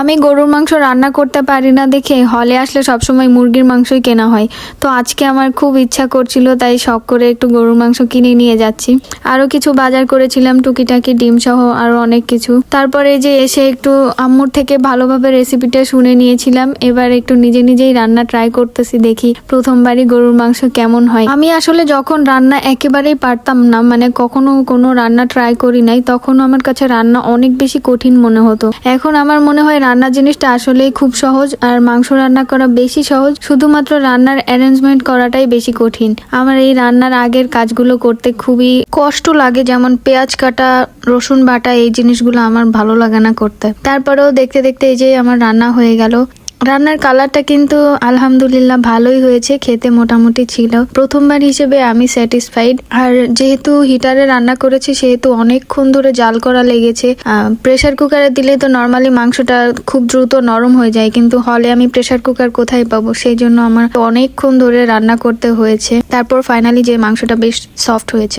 আমি গরুর মাংস রান্না করতে পারি না দেখে হলে আসলে সবসময় মুরগির মাংসই কেনা হয়। তো আজকে আমার খুব ইচ্ছা করছিল, তাই শখ করে একটু গরুর মাংস কিনে নিয়ে যাচ্ছি। আরও কিছু বাজার করেছিলাম, টুকিটাকি ডিম সহ আরও অনেক কিছু। তারপরে যে এসে একটু আম্মুর থেকে ভালোভাবে রেসিপিটা শুনে নিয়েছিলাম। এবার একটু নিজে নিজেই রান্না ট্রাই করতেছি, দেখি প্রথমবারই গরুর মাংস কেমন হয়। আমি আসলে যখন রান্না একেবারেই পারতাম না, মানে কখনো কোনো রান্না ট্রাই করি নাই, তখন আমার কাছে রান্না অনেক বেশি কঠিন মনে হতো। এখন আমার মনে হয় রান্না জিনিসটা আসলেই খুব সহজ, আর মাংস রান্না করা বেশি সহজ, শুধুমাত্র রান্নার অ্যারেঞ্জমেন্ট করাটাই বেশি কঠিন। আমার এই রান্নার আগের কাজগুলো করতে খুবই কষ্ট লাগে, যেমন পেঁয়াজ কাটা, রসুন বাটা, এই জিনিসগুলো আমার ভালো লাগে না করতে। তারপরেও দেখতে দেখতে এই যে আমার রান্না হয়ে গেল। রান্নার কালারটা কিন্তু আলহামদুলিল্লাহ ভালোই হয়েছে, খেতে মোটামুটি ছিল। প্রথমবার হিসেবে আমি স্যাটিসফাইড। আর যেহেতু হিটারে রান্না করেছি সেহেতু অনেকক্ষণ ধরে জাল করা লেগেছে। প্রেসার কুকারে দিলে তো নর্মালি মাংসটা খুব দ্রুত নরম হয়ে যায়, কিন্তু হলে আমি প্রেসার কুকার কোথায় পাবো, সেই জন্য আমার অনেকক্ষণ ধরে রান্না করতে হয়েছে। তারপর ফাইনালি যে মাংসটা বেশ সফট হয়েছে।